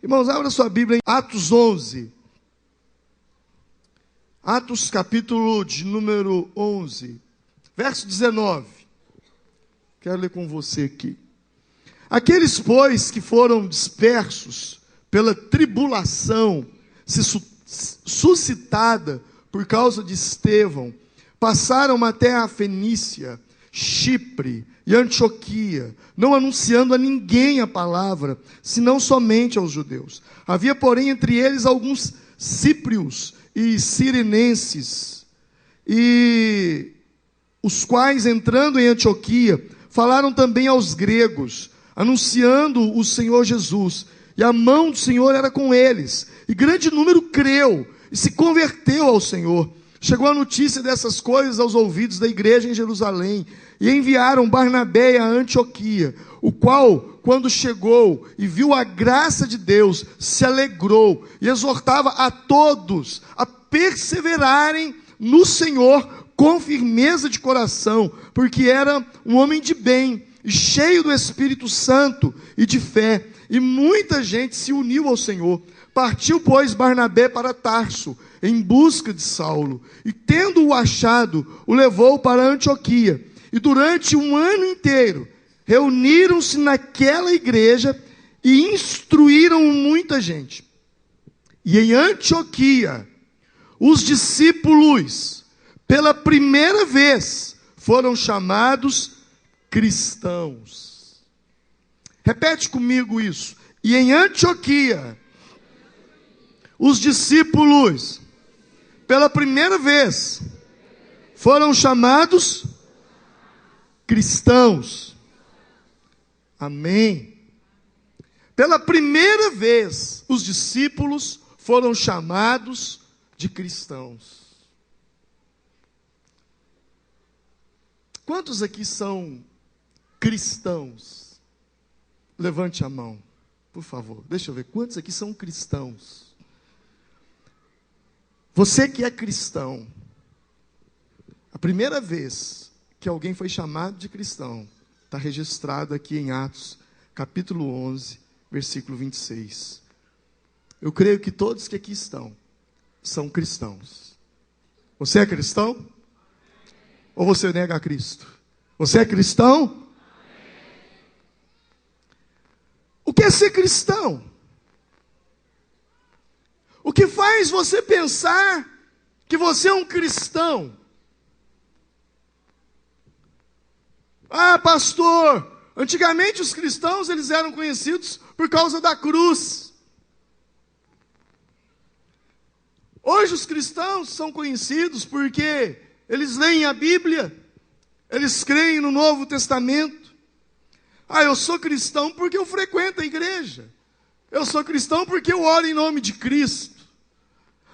Irmãos, abra sua Bíblia em Atos 11. Atos capítulo de número 11, verso 19. Quero ler com você aqui. Aqueles, pois, que foram dispersos pela tribulação suscitada por causa de Estevão, passaram até a Fenícia, Chipre e Antioquia, não anunciando a ninguém a palavra, senão somente aos judeus. Havia, porém, entre eles alguns cíprios e sirenenses, e os quais, entrando em Antioquia, falaram também aos gregos, anunciando o Senhor Jesus, e a mão do Senhor era com eles, e grande número creu, e se converteu ao Senhor. Chegou a notícia dessas coisas aos ouvidos da igreja em Jerusalém, e enviaram Barnabé a Antioquia, o qual, quando chegou e viu a graça de Deus, se alegrou, e exortava a todos a perseverarem no Senhor com firmeza de coração, porque era um homem de bem, e cheio do Espírito Santo e de fé, e muita gente se uniu ao Senhor. Partiu, pois, Barnabé para Tarso, em busca de Saulo, e tendo-o achado, o levou para Antioquia, e durante um ano inteiro, reuniram-se naquela igreja, e instruíram muita gente. E em Antioquia, os discípulos, pela primeira vez, foram chamados cristãos. Repete comigo isso. E em Antioquia, os discípulos, pela primeira vez, foram chamados cristãos. Amém. Pela primeira vez, os discípulos foram chamados de cristãos. Quantos aqui são cristãos? Levante a mão, por favor. Deixa eu ver. Quantos aqui são cristãos? Você que é cristão, a primeira vez que alguém foi chamado de cristão, está registrado aqui em Atos, capítulo 11, versículo 26. Eu creio que todos que aqui estão são cristãos. Você é cristão? Ou você nega a Cristo? Você é cristão? O que é ser cristão? O que faz você pensar que você é um cristão? Ah, pastor, antigamente os cristãos eles eram conhecidos por causa da cruz. Hoje os cristãos são conhecidos porque eles leem a Bíblia, eles creem no Novo Testamento. Ah, eu sou cristão porque eu frequento a igreja. Eu sou cristão porque eu oro em nome de Cristo.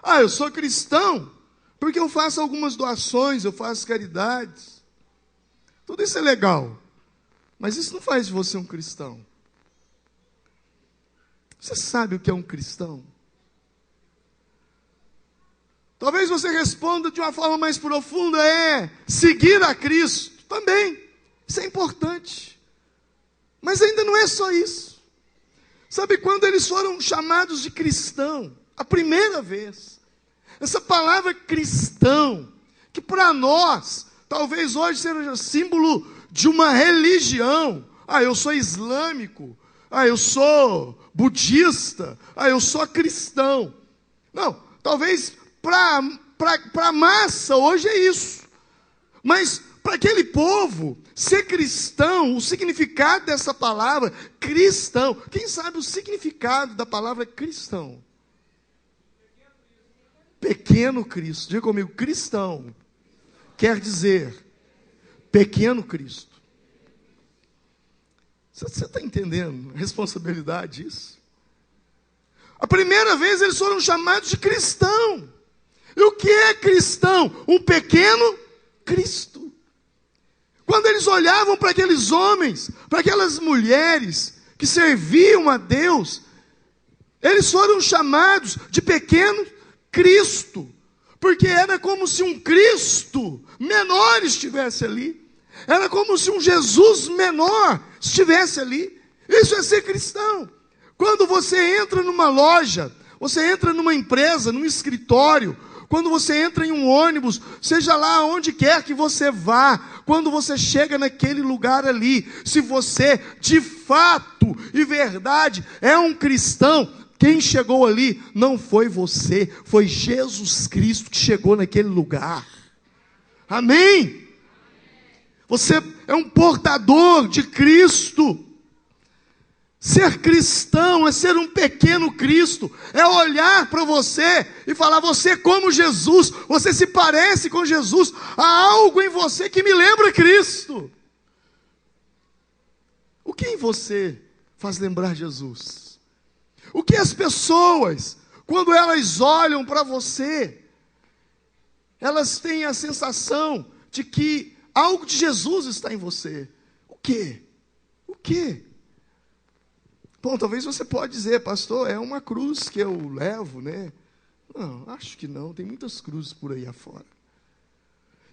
Ah, eu sou cristão porque eu faço algumas doações, eu faço caridades. Tudo isso é legal, mas isso não faz de você um cristão. Você sabe o que é um cristão? Talvez você responda de uma forma mais profunda, seguir a Cristo. Também, isso é importante. Mas ainda não é só isso. Sabe quando eles foram chamados de cristão? A primeira vez. Essa palavra cristão, que para nós, talvez hoje seja símbolo de uma religião. Ah, eu sou islâmico. Ah, eu sou budista. Ah, eu sou cristão. Não, talvez para a massa hoje é isso. Mas para aquele povo, ser cristão, o significado dessa palavra, cristão. Quem sabe o significado da palavra cristão? Pequeno Cristo. Diga comigo, cristão quer dizer pequeno Cristo. Você está entendendo a responsabilidade disso? A primeira vez eles foram chamados de cristão. E o que é cristão? Um pequeno Cristo. Quando eles olhavam para aqueles homens, para aquelas mulheres que serviam a Deus, eles foram chamados de pequeno Cristo, porque era como se um Cristo menor estivesse ali, era como se um Jesus menor estivesse ali. Isso é ser cristão. Quando você entra numa loja, você entra numa empresa, num escritório, quando você entra em um ônibus, seja lá onde quer que você vá, quando você chega naquele lugar ali, se você de fato e verdade é um cristão, quem chegou ali não foi você, foi Jesus Cristo que chegou naquele lugar. Amém? Você é um portador de Cristo. Ser cristão é ser um pequeno Cristo, é olhar para você e falar, você é como Jesus, você se parece com Jesus, há algo em você que me lembra Cristo. O que em você faz lembrar Jesus? O que as pessoas, quando elas olham para você, elas têm a sensação de que algo de Jesus está em você? O quê? O quê? Bom, talvez você pode dizer, pastor, é uma cruz que eu levo, né? Não, acho que não, tem muitas cruzes por aí afora.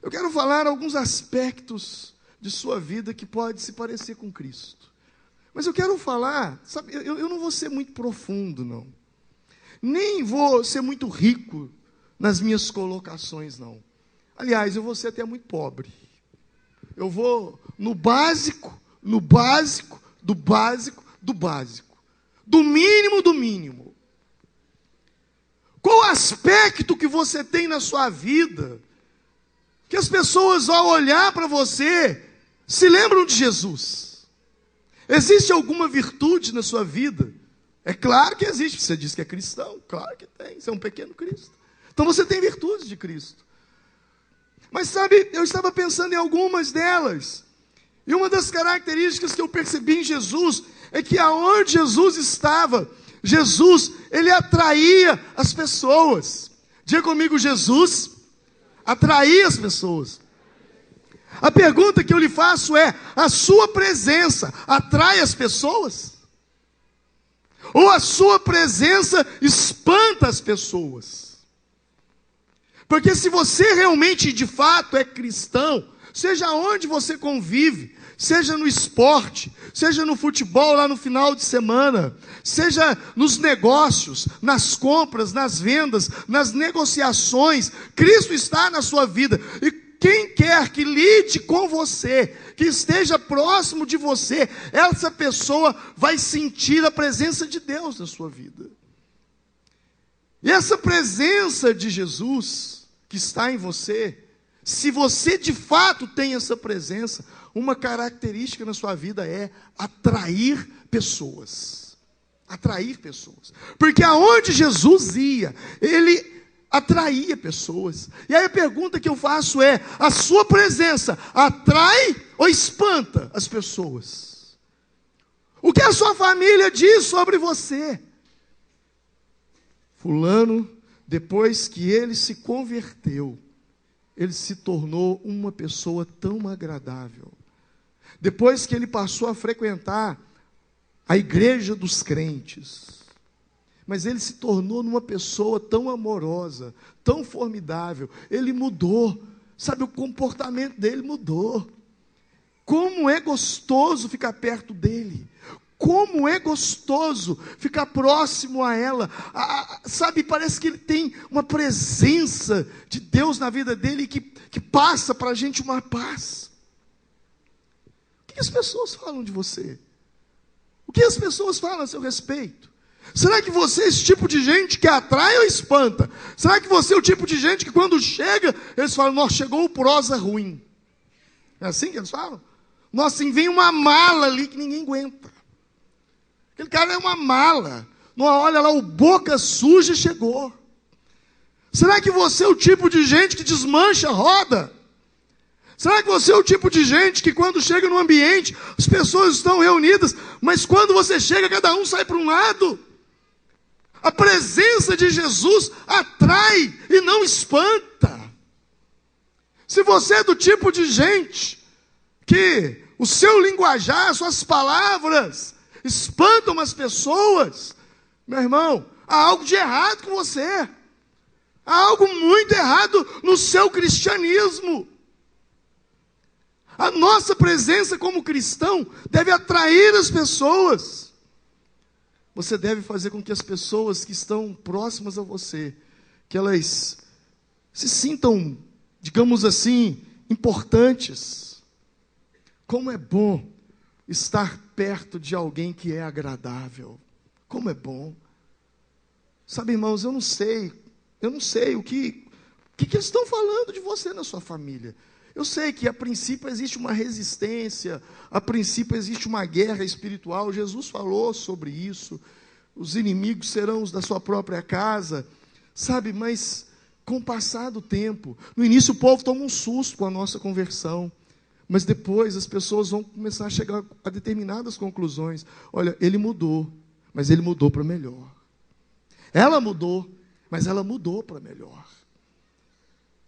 Eu quero falar alguns aspectos de sua vida que pode se parecer com Cristo. Mas eu quero falar, sabe, eu não vou ser muito profundo, não. Nem vou ser muito rico nas minhas colocações, não. Aliás, eu vou ser até muito pobre. Eu vou no básico, do básico, do mínimo do mínimo. Qual aspecto que você tem na sua vida que as pessoas, ao olhar para você, se lembram de Jesus? Existe alguma virtude na sua vida? É claro que existe. Você diz que é cristão, claro que tem. Você é um pequeno Cristo. Então você tem virtudes de Cristo. Mas sabe, eu estava pensando em algumas delas. E uma das características que eu percebi em Jesus é que aonde Jesus estava, Jesus, ele atraía as pessoas. Diga comigo, Jesus atraía as pessoas. A pergunta que eu lhe faço é, a sua presença atrai as pessoas? Ou a sua presença espanta as pessoas? Porque se você realmente, de fato, é cristão, seja onde você convive, seja no esporte, seja no futebol lá no final de semana, seja nos negócios, nas compras, nas vendas, nas negociações, Cristo está na sua vida. E quem quer que lide com você, que esteja próximo de você, essa pessoa vai sentir a presença de Deus na sua vida. E essa presença de Jesus que está em você, se você de fato tem essa presença, uma característica na sua vida é atrair pessoas. Atrair pessoas. Porque aonde Jesus ia, ele atraía pessoas. E aí a pergunta que eu faço é, a sua presença atrai ou espanta as pessoas? O que a sua família diz sobre você? Fulano, depois que ele se converteu, ele se tornou uma pessoa tão agradável. Depois que ele passou a frequentar a igreja dos crentes, mas ele se tornou uma pessoa tão amorosa, tão formidável, ele mudou, sabe, o comportamento dele mudou. Como é gostoso ficar perto dele, como é gostoso ficar próximo a ela, sabe, parece que ele tem uma presença de Deus na vida dele que passa para a gente uma paz. O que as pessoas falam de você? O que as pessoas falam a seu respeito? Será que você é esse tipo de gente que atrai ou espanta? Será que você é o tipo de gente que quando chega, eles falam, nossa, chegou o prosa ruim? É assim que eles falam? Nossa, assim, vem uma mala ali que ninguém aguenta. Aquele cara é uma mala. Não, olha lá, o boca suja chegou. Será que você é o tipo de gente que desmancha a roda? Será que você é o tipo de gente que quando chega no ambiente, as pessoas estão reunidas, mas quando você chega, cada um sai para um lado? A presença de Jesus atrai e não espanta. Se você é do tipo de gente que o seu linguajar, suas palavras espantam as pessoas, meu irmão, há algo de errado com você. Há algo muito errado no seu cristianismo. A nossa presença como cristão deve atrair as pessoas. você deve fazer com que as pessoas que estão próximas a você, que elas se sintam, digamos assim, importantes. Como é bom estar perto de alguém que é agradável. Como é bom. Sabe, irmãos, eu não sei o que eles estão falando de você na sua família. Eu sei que a princípio existe uma resistência, a princípio existe uma guerra espiritual. Jesus falou sobre isso. Os inimigos serão os da sua própria casa. Sabe, mas com o passar do tempo, no início o povo toma um susto com a nossa conversão, mas depois as pessoas vão começar a chegar a determinadas conclusões. Olha, ele mudou, mas ele mudou para melhor. Ela mudou, mas ela mudou para melhor.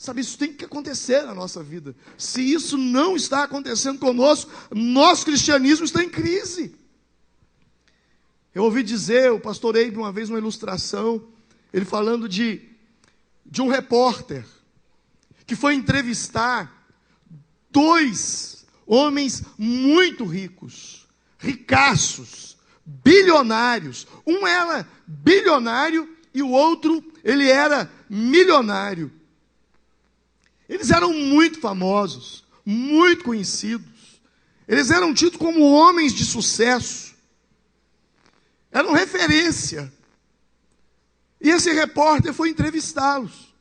Sabe, isso tem que acontecer na nossa vida. Se isso não está acontecendo conosco, nosso cristianismo está em crise. Eu ouvi dizer, o pastor Eibe, uma vez, uma ilustração, ele falando de um repórter que foi entrevistar 2 homens muito ricos, ricaços, bilionários. Um era bilionário e o outro, ele era milionário. Eles eram muito famosos, muito conhecidos. Eles eram tidos como homens de sucesso. Eram referência. E esse repórter foi entrevistá-los.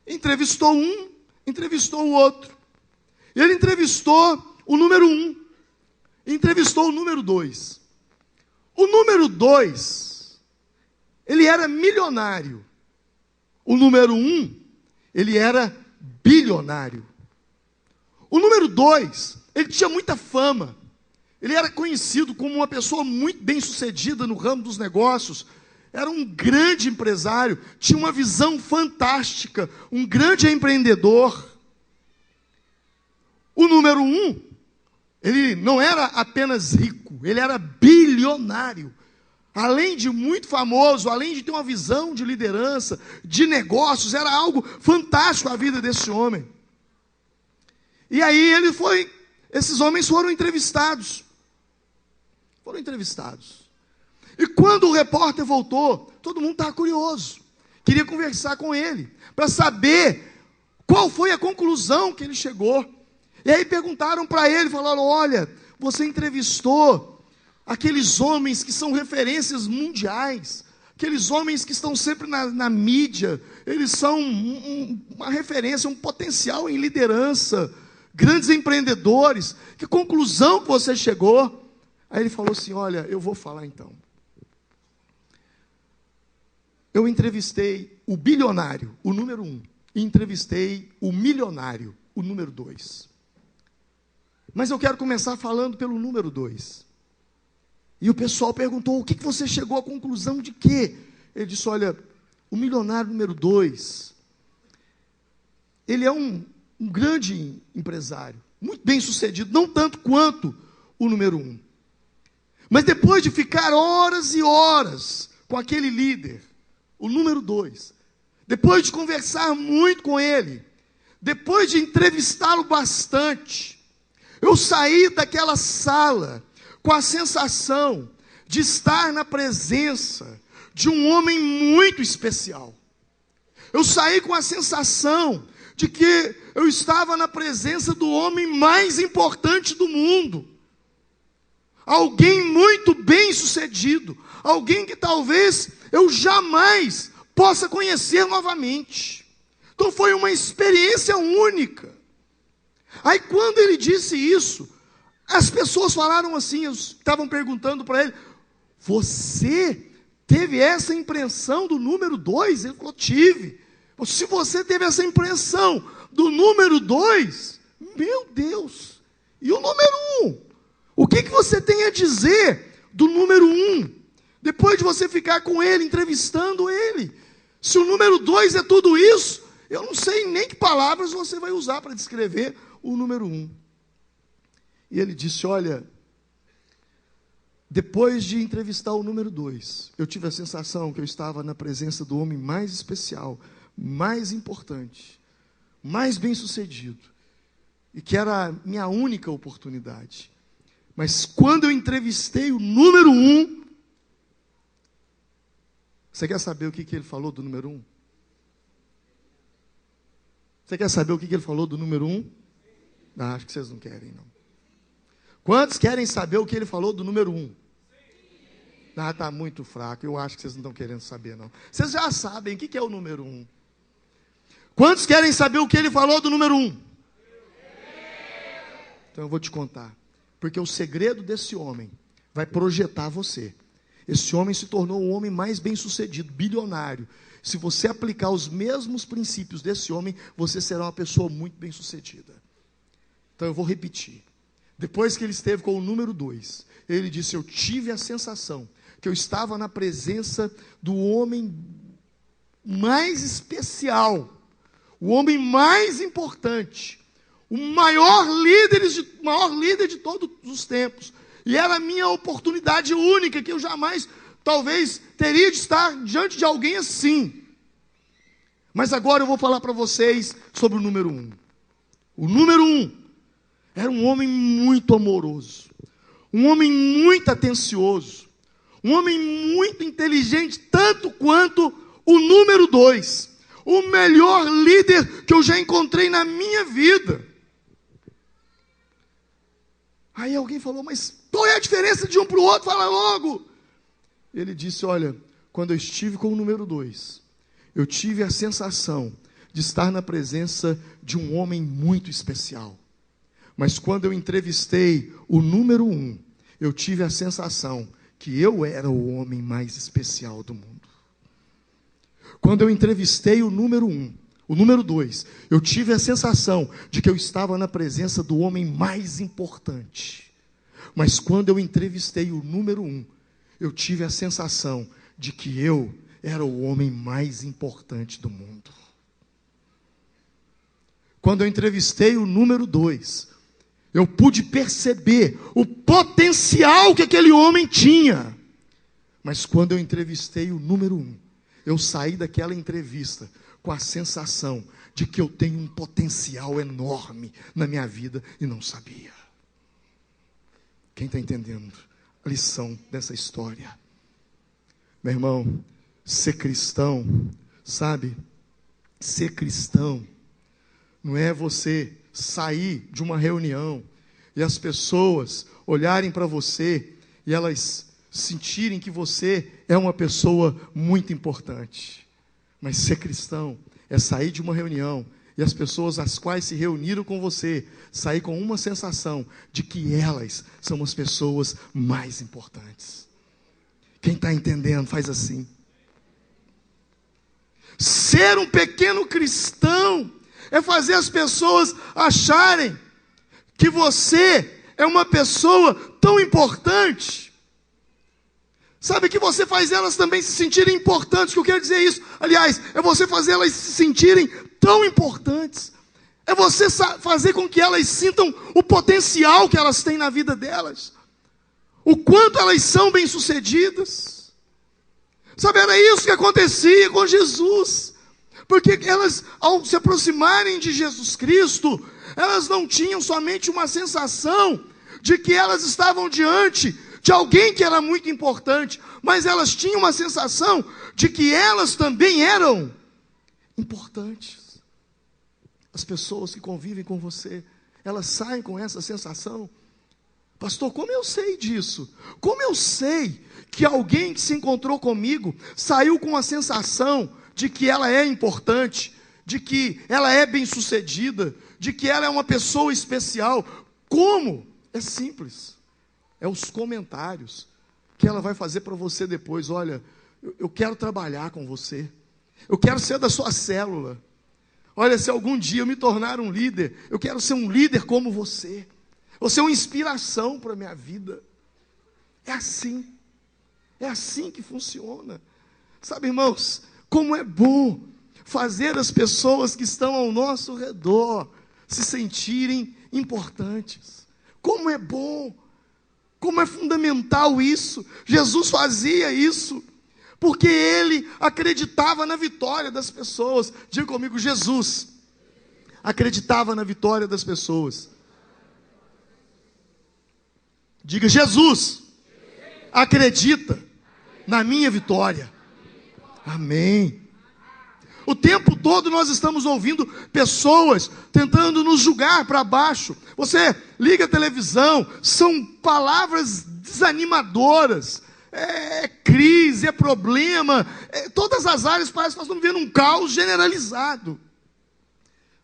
Entrevistou um, entrevistou o outro. Ele entrevistou o número 1. Entrevistou o número 2. O número 2, ele era milionário. O número 1, ele era bilionário. O número 2, ele tinha muita fama. Ele era conhecido como uma pessoa muito bem-sucedida no ramo dos negócios. Era um grande empresário, tinha uma visão fantástica, um grande empreendedor. O número 1, ele não era apenas rico, ele era bilionário. Além de muito famoso, além de ter uma visão de liderança, de negócios, era algo fantástico a vida desse homem. E aí esses homens foram entrevistados. Foram entrevistados. E quando o repórter voltou, todo mundo estava curioso. Queria conversar com ele, para saber qual foi a conclusão que ele chegou. E aí perguntaram para ele, falaram, olha, você entrevistou aqueles homens que são referências mundiais, aqueles homens que estão sempre na mídia, eles são uma referência, um potencial em liderança, grandes empreendedores. Que conclusão que você chegou? Aí ele falou assim, olha, eu vou falar então. Eu entrevistei o bilionário, o número 1, e entrevistei o milionário, o número 2. Mas eu quero começar falando pelo número 2. E o pessoal perguntou, o que você chegou à conclusão de quê? Ele disse, olha, o milionário número 2, ele é um grande empresário, muito bem sucedido, não tanto quanto o número 1. Mas depois de ficar horas e horas com aquele líder, o número 2, depois de conversar muito com ele, depois de entrevistá-lo bastante, eu saí daquela sala com a sensação de estar na presença de um homem muito especial. Eu saí com a sensação de que eu estava na presença do homem mais importante do mundo. Alguém muito bem sucedido, alguém que talvez eu jamais possa conhecer novamente. Então foi uma experiência única. Aí quando ele disse isso, as pessoas falaram assim, estavam perguntando para ele, você teve essa impressão do número 2? Ele falou, tive. Se você teve essa impressão do número 2, meu Deus, e o número 1? O que você tem a dizer do número 1? Depois de você ficar com ele, entrevistando ele. Se o número 2 é tudo isso, eu não sei nem que palavras você vai usar para descrever o número 1. E ele disse, olha, depois de entrevistar o número 2, eu tive a sensação que eu estava na presença do homem mais especial, mais importante, mais bem-sucedido, e que era a minha única oportunidade. Mas quando eu entrevistei o número 1, Você quer saber o que ele falou do número 1? Você quer saber o que ele falou do número 1? Não, acho que vocês não querem, não. Quantos querem saber o que ele falou do número 1? Ah, está muito fraco. Eu acho que vocês não estão querendo saber, não. Vocês já sabem o que é o número 1. Quantos querem saber o que ele falou do número 1? Então eu vou te contar. Porque o segredo desse homem vai projetar você. Esse homem se tornou o homem mais bem-sucedido, bilionário. Se você aplicar os mesmos princípios desse homem, você será uma pessoa muito bem-sucedida. Então eu vou repetir. Depois que ele esteve com o número 2, ele disse: eu tive a sensação que eu estava na presença do homem mais especial, o homem mais importante, o maior líder de todos os tempos. E era a minha oportunidade única, que eu jamais, talvez, teria de estar diante de alguém assim. Mas agora eu vou falar para vocês sobre o número 1. O número 1 era um homem muito amoroso, um homem muito atencioso, um homem muito inteligente, tanto quanto o número 2, o melhor líder que eu já encontrei na minha vida. Aí alguém falou: mas qual é a diferença de um para o outro? Fala logo. Ele disse: olha, quando eu estive com o número 2, eu tive a sensação de estar na presença de um homem muito especial. Mas quando eu entrevistei o número 1, eu tive a sensação que eu era o homem mais especial do mundo. Quando eu entrevistei o número 1, o número 2, eu tive a sensação de que eu estava na presença do homem mais importante. Mas quando eu entrevistei o número 1, eu tive a sensação de que eu era o homem mais importante do mundo. Quando eu entrevistei o número 2, eu pude perceber o potencial que aquele homem tinha. Mas quando eu entrevistei o número 1, eu saí daquela entrevista com a sensação de que eu tenho um potencial enorme na minha vida e não sabia. Quem está entendendo a lição dessa história? Meu irmão, ser cristão, sabe? Ser cristão não é você sair de uma reunião e as pessoas olharem para você e elas sentirem que você é uma pessoa muito importante. Mas ser cristão é sair de uma reunião e as pessoas as quais se reuniram com você sair com uma sensação de que elas são as pessoas mais importantes. Quem está entendendo faz assim. Ser um pequeno cristão é fazer as pessoas acharem que você é uma pessoa tão importante. Sabe, que você faz elas também se sentirem importantes. Que eu quero dizer isso, aliás, é você fazer elas se sentirem tão importantes. É você fazer com que elas sintam o potencial que elas têm na vida delas. O quanto elas são bem-sucedidas. Sabe, era isso que acontecia com Jesus. Porque elas, ao se aproximarem de Jesus Cristo, elas não tinham somente uma sensação de que elas estavam diante de alguém que era muito importante, mas elas tinham uma sensação de que elas também eram importantes. As pessoas que convivem com você, elas saem com essa sensação. Pastor, como eu sei disso? Como eu sei que alguém que se encontrou comigo saiu com a sensação de que ela é importante, de que ela é bem-sucedida, de que ela é uma pessoa especial? Como? É simples. É os comentários que ela vai fazer para você depois. Olha, eu quero trabalhar com você. Eu quero ser da sua célula. Olha, se algum dia eu me tornar um líder, eu quero ser um líder como você. Você é uma inspiração para a minha vida. É assim. É assim que funciona. Sabe, irmãos, como é bom fazer as pessoas que estão ao nosso redor se sentirem importantes. Como é bom. Como é fundamental isso. Jesus fazia isso, porque ele acreditava na vitória das pessoas. Diga comigo, Jesus acreditava na vitória das pessoas. Diga, Jesus acredita na minha vitória. Amém. O tempo todo nós estamos ouvindo pessoas tentando nos julgar para baixo. Você liga a televisão, são palavras desanimadoras. É crise, é problema. Todas as áreas parece que nós estamos vivendo um caos generalizado.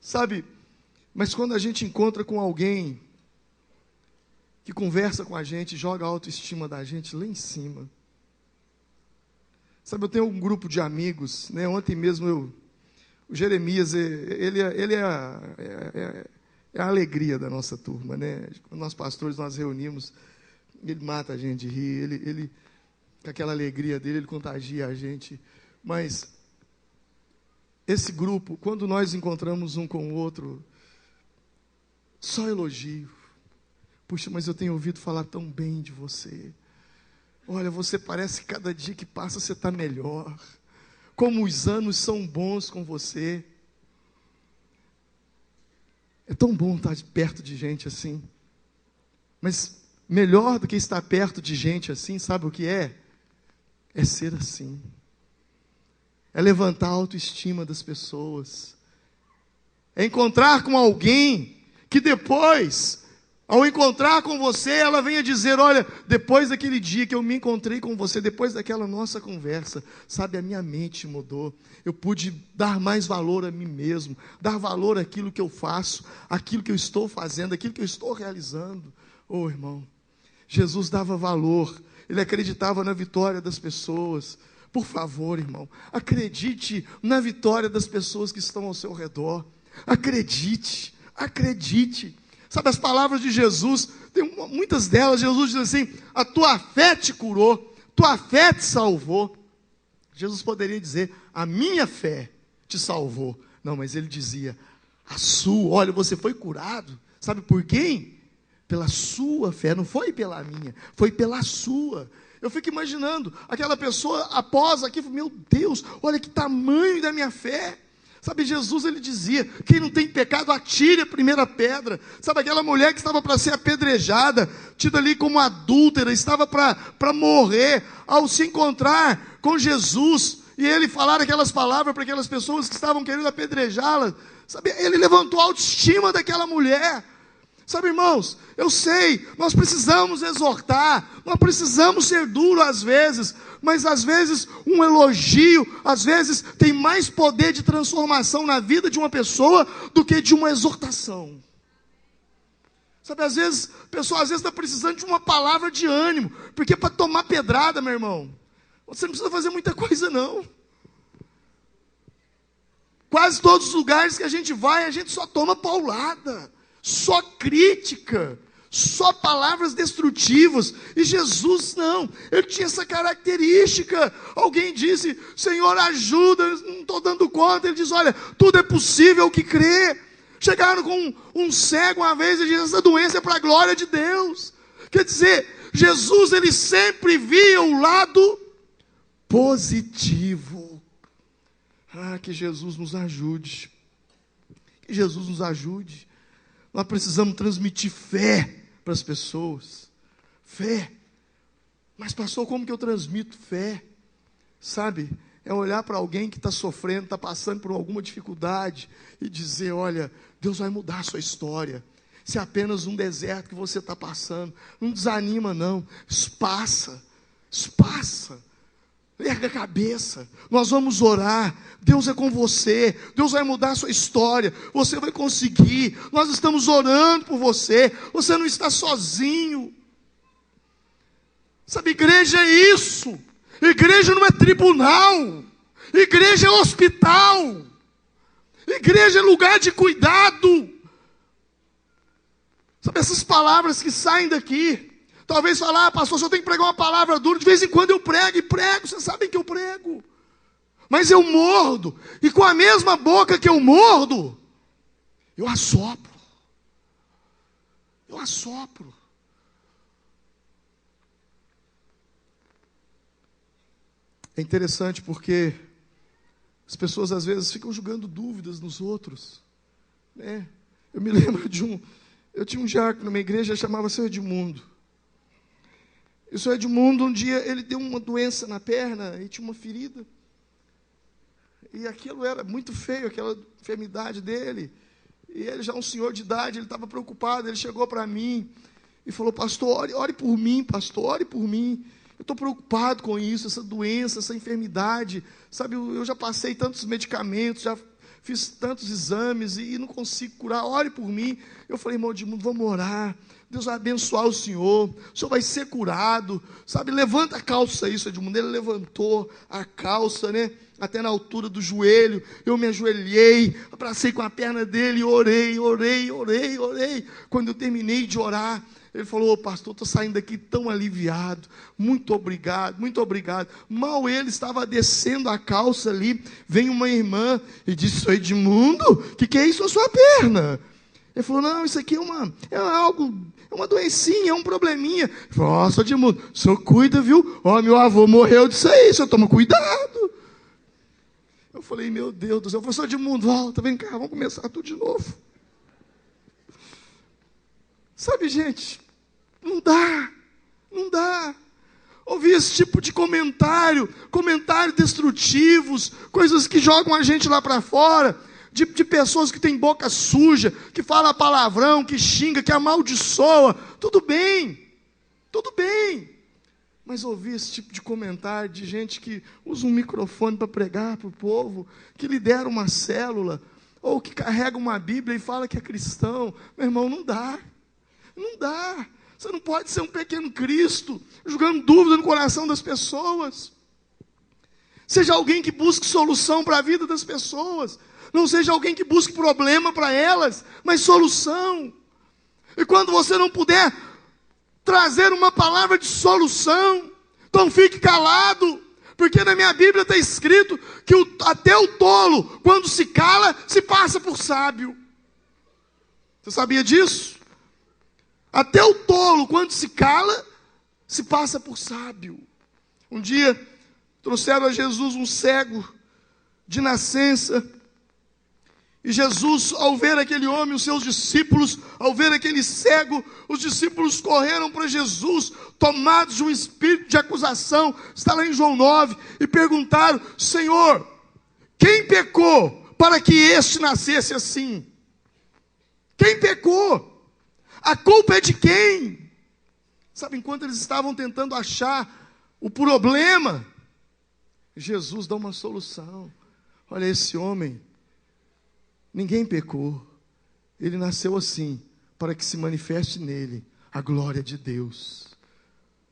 Sabe, mas quando a gente encontra com alguém que conversa com a gente, joga a autoestima da gente lá em cima. Sabe, eu tenho um grupo de amigos, né? Ontem mesmo o Jeremias, ele é a alegria da nossa turma, né? Quando nós pastores nós reunimos, ele mata a gente de rir, ele com aquela alegria dele, ele contagia a gente. Mas esse grupo, quando nós encontramos um com o outro, só elogio. Puxa, mas eu tenho ouvido falar tão bem de você. Olha, você parece que cada dia que passa você está melhor. Como os anos são bons com você. É tão bom estar perto de gente assim. Mas melhor do que estar perto de gente assim, sabe o que é? É ser assim. É levantar a autoestima das pessoas. É encontrar com alguém que depois, ao encontrar com você, ela venha dizer, olha, depois daquele dia que eu me encontrei com você, depois daquela nossa conversa, sabe, a minha mente mudou. Eu pude dar mais valor a mim mesmo, dar valor àquilo que eu faço, àquilo que eu estou fazendo, àquilo que eu estou realizando. Oh, irmão, Jesus dava valor, ele acreditava na vitória das pessoas. Por favor, irmão, acredite na vitória das pessoas que estão ao seu redor. Acredite, acredite. Sabe, as palavras de Jesus, tem muitas delas, Jesus diz assim, a tua fé te curou, tua fé te salvou. Jesus poderia dizer, a minha fé te salvou. Não, mas ele dizia, a sua, olha, você foi curado. Sabe por quem? Pela sua fé, não foi pela minha, foi pela sua. Eu fico imaginando, aquela pessoa após aqui, meu Deus, olha que tamanho da minha fé. Sabe, Jesus, ele dizia, quem não tem pecado, atire a primeira pedra. Sabe, aquela mulher que estava para ser apedrejada, tida ali como adúltera, estava para morrer, ao se encontrar com Jesus, e ele falar aquelas palavras para aquelas pessoas que estavam querendo apedrejá-la, sabe, ele levantou a autoestima daquela mulher. Sabe, irmãos, eu sei, nós precisamos exortar, nós precisamos ser duros às vezes, mas às vezes um elogio, às vezes tem mais poder de transformação na vida de uma pessoa do que de uma exortação. Sabe, às vezes, a pessoa está precisando de uma palavra de ânimo, porque para tomar pedrada, meu irmão, você não precisa fazer muita coisa não. Quase todos os lugares que a gente vai, a gente só toma paulada. Só crítica, só palavras destrutivas. E Jesus não, ele tinha essa característica. Alguém disse, Senhor, ajuda, eu não estou dando conta. Ele diz, olha, tudo é possível que crê. Chegaram com um cego uma vez e disse, essa doença é para a glória de Deus. Quer dizer, Jesus, ele sempre via o lado positivo. Ah, que Jesus nos ajude. Que Jesus nos ajude. Nós precisamos transmitir fé para as pessoas. Fé. Mas, pastor, como que eu transmito fé? Sabe, é olhar para alguém que está sofrendo, está passando por alguma dificuldade e dizer, olha, Deus vai mudar a sua história. Se é apenas um deserto que você está passando, não desanima não, espaça. Erga a cabeça, nós vamos orar, Deus é com você, Deus vai mudar a sua história, você vai conseguir, nós estamos orando por você, você não está sozinho. Sabe, igreja é isso, igreja não é tribunal, igreja é hospital, igreja é lugar de cuidado. Sabe, essas palavras que saem daqui, talvez falar, pastor, se eu tenho que pregar uma palavra dura, de vez em quando eu prego, e prego, vocês sabem que eu prego. Mas eu mordo, e com a mesma boca que eu mordo, eu assopro. Eu assopro. É interessante porque as pessoas às vezes ficam julgando dúvidas nos outros. Né? Eu me lembro eu tinha um diácono numa igreja, chamava Seu Edmundo. E o Seu Edmundo, um dia, ele deu uma doença na perna, e tinha uma ferida. E aquilo era muito feio, aquela enfermidade dele. E ele já um senhor de idade, ele estava preocupado, ele chegou para mim e falou, pastor, ore por mim, pastor, ore por mim. Eu estou preocupado com isso, essa doença, essa enfermidade. Sabe, eu já passei tantos medicamentos, já fiz tantos exames e não consigo curar, ore por mim. Eu falei, irmão Edmundo, vamos orar. Deus vai abençoar o senhor vai ser curado, sabe, levanta a calça, isso, Edmundo, ele levantou a calça, né, até na altura do joelho, eu me ajoelhei, abracei com a perna dele, orei, quando eu terminei de orar, ele falou, pastor, estou saindo daqui tão aliviado, muito obrigado, mal ele estava descendo a calça ali, vem uma irmã e disse, Edmundo, o que é isso na sua perna? Ele falou, não, isso aqui é uma doencinha, é um probleminha. Ele falou, nossa, Edmundo, o senhor cuida, viu? Meu avô morreu disso aí, o senhor toma cuidado. Eu falei, meu Deus do céu. Eu falei, senhor Edmundo, volta, vem cá, vamos começar tudo de novo. Sabe, gente, não dá. Ouvir esse tipo de comentários destrutivos, coisas que jogam a gente lá para fora, de pessoas que têm boca suja, que fala palavrão, que xinga, que amaldiçoa, tudo bem, mas ouvir esse tipo de comentário de gente que usa um microfone para pregar para o povo, que lidera uma célula, ou que carrega uma Bíblia e fala que é cristão, meu irmão, não dá, você não pode ser um pequeno Cristo, jogando dúvida no coração das pessoas, seja alguém que busque solução para a vida das pessoas, não seja alguém que busque problema para elas, mas solução. E quando você não puder trazer uma palavra de solução, então fique calado, porque na minha Bíblia está escrito que até o tolo, quando se cala, se passa por sábio. Você sabia disso? Até o tolo, quando se cala, se passa por sábio. Um dia, trouxeram a Jesus um cego de nascença, e Jesus, ao ver aquele homem, os seus discípulos, ao ver aquele cego, os discípulos correram para Jesus, tomados de um espírito de acusação, está lá em João 9, e perguntaram, Senhor, quem pecou para que este nascesse assim? Quem pecou? A culpa é de quem? Sabe, enquanto eles estavam tentando achar o problema, Jesus dá uma solução. Olha, esse homem, ninguém pecou, ele nasceu assim, para que se manifeste nele a glória de Deus,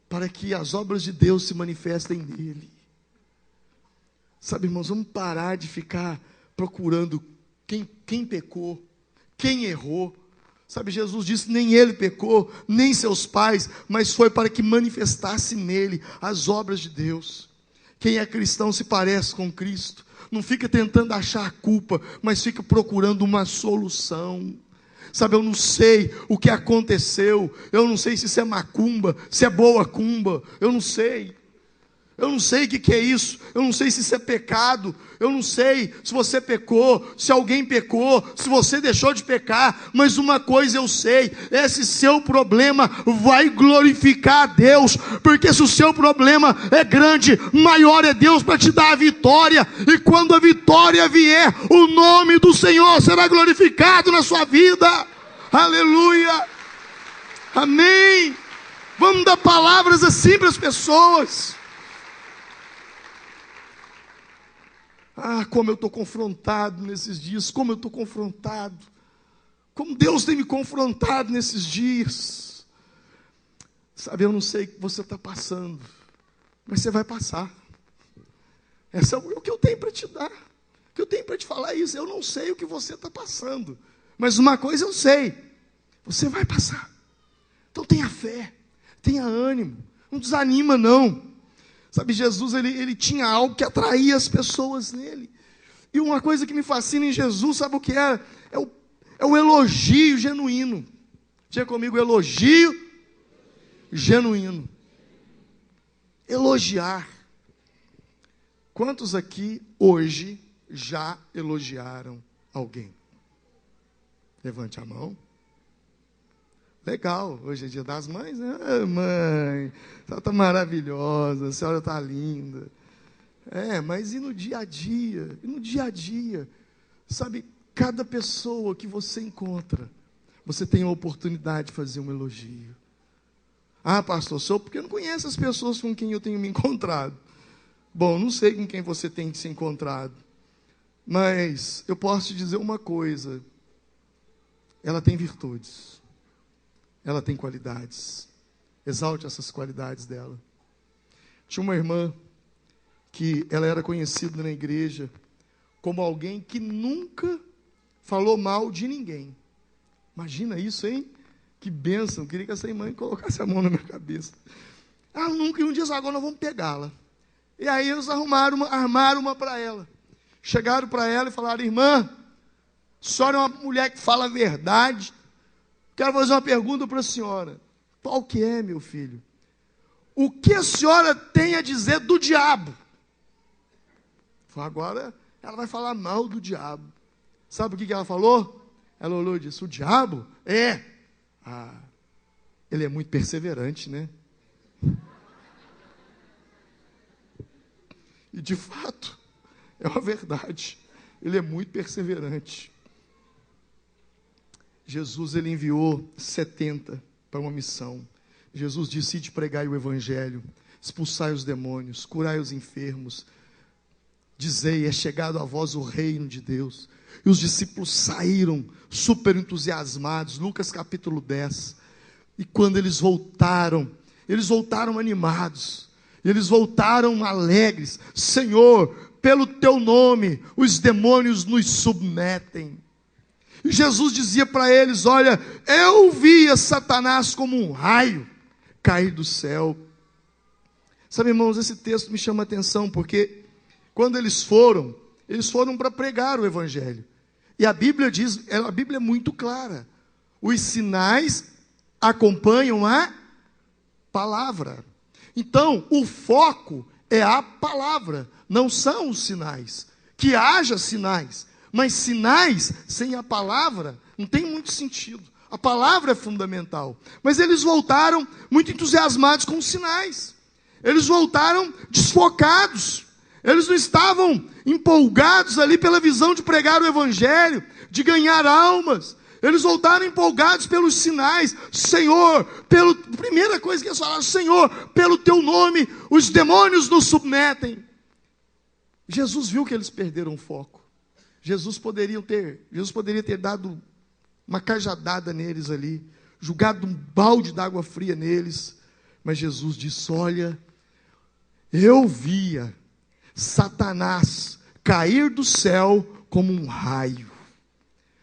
para que as obras de Deus se manifestem nele. Sabe, irmãos, vamos parar de ficar procurando quem pecou, quem errou. Sabe, Jesus disse, nem ele pecou, nem seus pais, mas foi para que manifestasse nele as obras de Deus. Quem é cristão se parece com Cristo, não fica tentando achar a culpa, mas fica procurando uma solução. Sabe, eu não sei o que aconteceu, eu não sei se isso é macumba, se é boa cumba, eu não sei o que é isso, eu não sei se isso é pecado, eu não sei se você pecou, se alguém pecou, se você deixou de pecar, mas uma coisa eu sei, esse seu problema vai glorificar a Deus, porque se o seu problema é grande, maior é Deus para te dar a vitória, e quando a vitória vier, o nome do Senhor será glorificado na sua vida, aleluia, amém. Vamos dar palavras assim para as pessoas. Como eu estou confrontado nesses dias, como Deus tem me confrontado nesses dias. Sabe, eu não sei o que você está passando, mas você vai passar. Esse é o que eu tenho para te dar, o que eu tenho para te falar é isso. Eu não sei o que você está passando, mas uma coisa eu sei, você vai passar. Então tenha fé, tenha ânimo, não desanima não. Sabe, Jesus, ele tinha algo que atraía as pessoas nele. E uma coisa que me fascina em Jesus, sabe o que é? É o elogio genuíno. Diga comigo, elogio genuíno. Elogiar. Quantos aqui hoje já elogiaram alguém? Levante a mão. Legal, hoje é dia das mães, né? Mãe, a senhora está maravilhosa, a senhora está linda. Mas e no dia a dia? E no dia a dia? Sabe, cada pessoa que você encontra, você tem a oportunidade de fazer um elogio. Ah, pastor, sou porque eu não conheço as pessoas com quem eu tenho me encontrado. Bom, não sei com quem você tem se encontrado, mas eu posso te dizer uma coisa: ela tem virtudes, ela tem qualidades. Exalte essas qualidades dela. Tinha uma irmã que ela era conhecida na igreja como alguém que nunca falou mal de ninguém. Imagina isso, hein? Que bênção. Queria que essa irmã colocasse a mão na minha cabeça. Ela nunca, e um dia agora nós vamos pegá-la. E aí eles armaram uma para ela. Chegaram para ela e falaram: irmã, a senhora é uma mulher que fala a verdade. Quero fazer uma pergunta para a senhora. Qual que é, meu filho? O que a senhora tem a dizer do diabo? Agora ela vai falar mal do diabo. Sabe o que ela falou? Ela olhou e disse: o diabo? Ele é muito perseverante, né? E de fato, é uma verdade. Ele é muito perseverante. Jesus, ele enviou 70 para uma missão. Jesus disse: ide pregai o evangelho, expulsai os demônios, curai os enfermos, dizei, é chegado a vós o reino de Deus. E os discípulos saíram super entusiasmados. Lucas capítulo 10. E quando eles voltaram animados, eles voltaram alegres. Senhor, pelo teu nome os demônios nos submetem. E Jesus dizia para eles: olha, eu via Satanás como um raio cair do céu. Sabe, irmãos, esse texto me chama a atenção, porque quando eles foram para pregar o evangelho. E a Bíblia diz, a Bíblia é muito clara: os sinais acompanham a palavra. Então, o foco é a palavra, não são os sinais. Que haja sinais, mas sinais sem a palavra não tem muito sentido. A palavra é fundamental. Mas eles voltaram muito entusiasmados com os sinais. Eles voltaram desfocados. Eles não estavam empolgados ali pela visão de pregar o evangelho, de ganhar almas. Eles voltaram empolgados pelos sinais. Senhor, primeira coisa que eles falaram: Senhor, pelo teu nome os demônios nos submetem. Jesus viu que eles perderam o foco. Jesus poderia ter dado uma cajadada neles ali, jogado um balde d'água fria neles. Mas Jesus disse: olha, eu via Satanás cair do céu como um raio.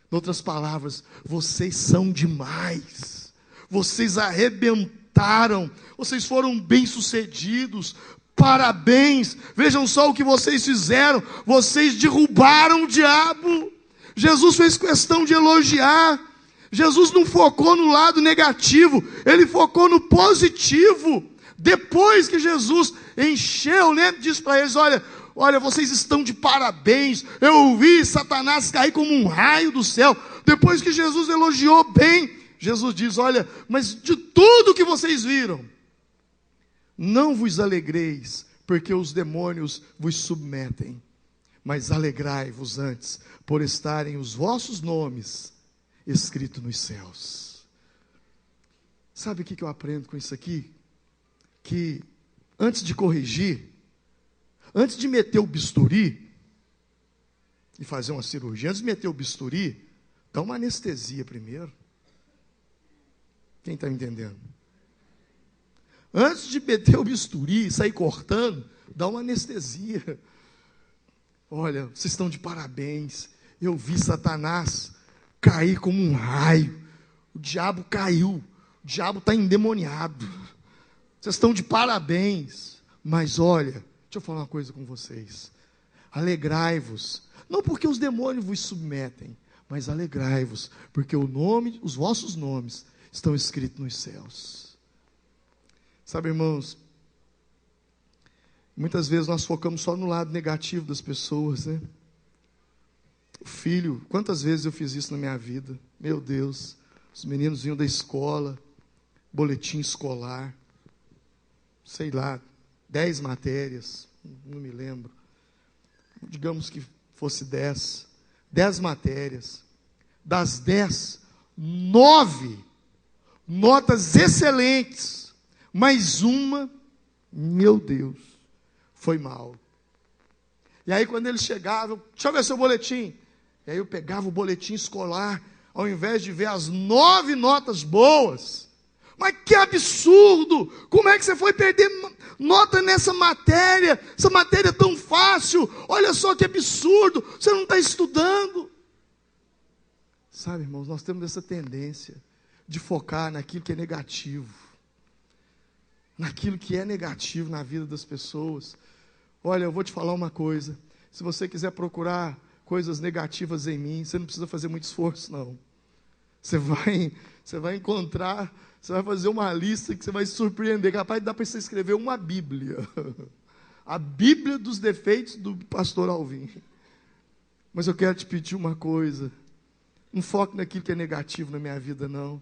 Em outras palavras, vocês são demais. Vocês arrebentaram. Vocês foram bem-sucedidos. Parabéns. Vejam só o que vocês fizeram. Vocês derrubaram o diabo. Jesus fez questão de elogiar. Jesus não focou no lado negativo, ele focou no positivo. Depois que Jesus encheu, disse para eles: olha, vocês estão de parabéns. Eu vi Satanás cair como um raio do céu. Depois que Jesus elogiou bem, Jesus diz: olha, mas de tudo que vocês viram, não vos alegreis, porque os demônios vos submetem, mas alegrai-vos antes, por estarem os vossos nomes escritos nos céus. Sabe o que eu aprendo com isso aqui? Que antes de corrigir, antes de meter o bisturi e fazer uma cirurgia, antes de meter o bisturi, dá uma anestesia primeiro. Quem está me entendendo? Antes de meter o bisturi e sair cortando, dá uma anestesia. Olha, vocês estão de parabéns. Eu vi Satanás cair como um raio. O diabo caiu. O diabo está endemoniado. Vocês estão de parabéns. Mas olha, deixa eu falar uma coisa com vocês. Alegrai-vos. Não porque os demônios vos submetem, mas alegrai-vos, porque os vossos nomes estão escritos nos céus. Sabe, irmãos, muitas vezes nós focamos só no lado negativo das pessoas, né? O filho, quantas vezes eu fiz isso na minha vida? Meu Deus, os meninos vinham da escola, boletim escolar, sei lá, 10 matérias, não me lembro. Digamos que fosse 10 matérias. Das 10, 9 notas excelentes, mas uma, meu Deus, foi mal. E aí quando ele chegava, deixa eu ver seu boletim. E aí eu pegava o boletim escolar, ao invés de ver as 9 notas boas. Mas que absurdo! Como é que você foi perder nota nessa matéria? Essa matéria é tão fácil. Olha só que absurdo. Você não está estudando. Sabe, irmãos, nós temos essa tendência de focar naquilo que é negativo. Naquilo que é negativo na vida das pessoas. Olha, eu vou te falar uma coisa. Se você quiser procurar coisas negativas em mim, você não precisa fazer muito esforço, não. Você vai encontrar, você vai fazer uma lista que você vai se surpreender. Capaz de dar para você escrever uma Bíblia. A Bíblia dos defeitos do pastor Alvim. Mas eu quero te pedir uma coisa. Não foque naquilo que é negativo na minha vida, não.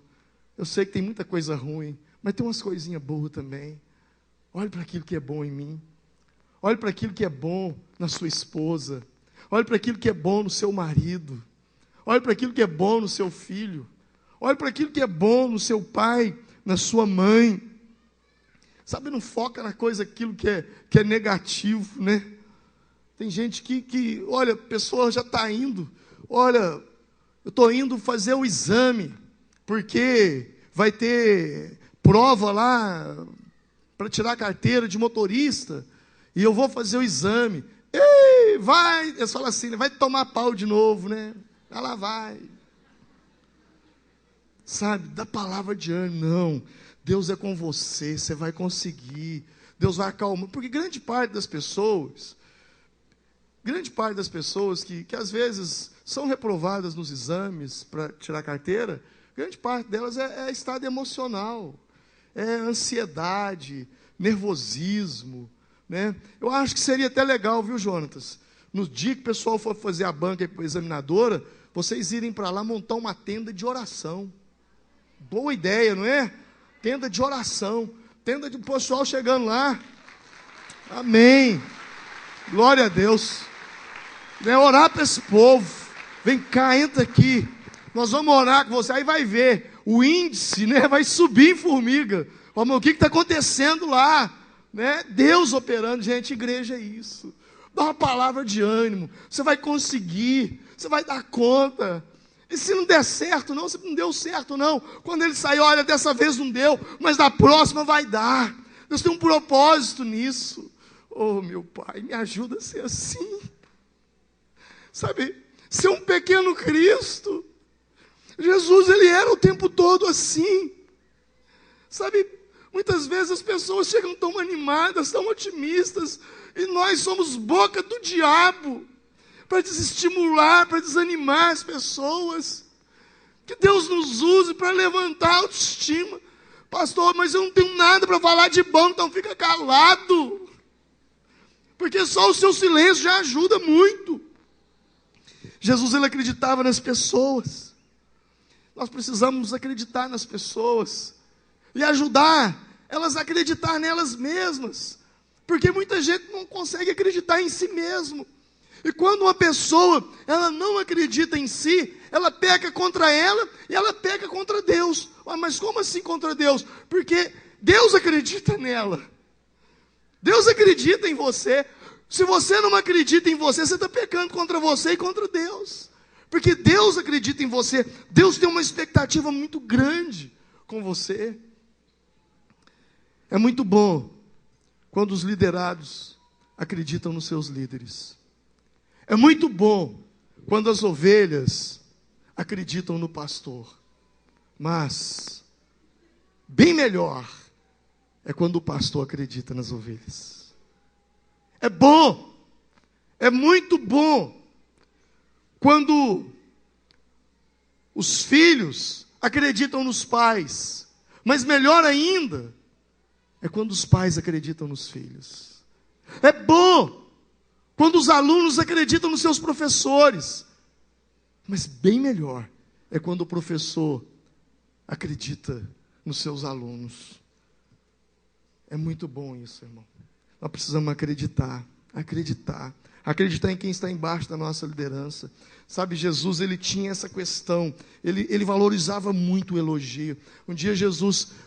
Eu sei que tem muita coisa ruim, mas tem umas coisinhas boas também. Olhe para aquilo que é bom em mim. Olhe para aquilo que é bom na sua esposa. Olhe para aquilo que é bom no seu marido. Olhe para aquilo que é bom no seu filho. Olhe para aquilo que é bom no seu pai, na sua mãe. Sabe, não foca na coisa, aquilo que é negativo, né? Tem gente que olha, a pessoa já está indo. Olha, eu estou indo fazer o exame, porque vai ter prova lá para tirar a carteira de motorista, e eu vou fazer o exame. Ei, vai, eu falo assim, vai tomar pau de novo, né? Ela vai. Sabe, dá palavra de ânimo, não. Deus é com você, você vai conseguir. Deus vai acalmar, porque grande parte das pessoas que às vezes são reprovadas nos exames para tirar carteira, grande parte delas é estado emocional, é ansiedade, nervosismo, né? Eu acho que seria até legal, viu, Jonatas? No dia que o pessoal for fazer a banca com a examinadora, vocês irem para lá montar uma tenda de oração. Boa ideia, não é? Tenda de oração, tenda de pessoal chegando lá. Amém. Glória a Deus. É orar para esse povo. Vem cá, entra aqui. Nós vamos orar com você. Aí vai ver, o índice, né, vai subir em formiga. O que está acontecendo lá? Né? Deus operando. Gente, igreja é isso. Dá uma palavra de ânimo. Você vai conseguir. Você vai dar conta. E se não der certo, não, se não deu certo, não. Quando ele sair, olha, dessa vez não deu, mas da próxima vai dar. Deus tem um propósito nisso. Oh, meu Pai, me ajuda a ser assim. Sabe, ser um pequeno Cristo. Jesus, ele era o tempo todo assim. Sabe, muitas vezes as pessoas chegam tão animadas, tão otimistas, e nós somos boca do diabo, para desestimular, para desanimar as pessoas. Que Deus nos use para levantar a autoestima. Pastor, mas eu não tenho nada para falar de bom, então fica calado. Porque só o seu silêncio já ajuda muito. Jesus, ele acreditava nas pessoas. Nós precisamos acreditar nas pessoas e ajudar elas a acreditar nelas mesmas. Porque muita gente não consegue acreditar em si mesmo. E quando uma pessoa, ela não acredita em si, ela peca contra ela e ela peca contra Deus. Mas como assim contra Deus? Porque Deus acredita nela. Deus acredita em você. Se você não acredita em você, você está pecando contra você e contra Deus. Porque Deus acredita em você. Deus tem uma expectativa muito grande com você. É muito bom quando os liderados acreditam nos seus líderes. É muito bom quando as ovelhas acreditam no pastor. Mas, bem melhor é quando o pastor acredita nas ovelhas. É bom, é muito bom quando os filhos acreditam nos pais. Mas melhor ainda é quando os pais acreditam nos filhos. É bom quando os alunos acreditam nos seus professores. Mas bem melhor é quando o professor acredita nos seus alunos. É muito bom isso, irmão. Nós precisamos acreditar. Acreditar. Acreditar em quem está embaixo da nossa liderança. Sabe, Jesus, ele tinha essa questão. Ele valorizava muito o elogio. Um dia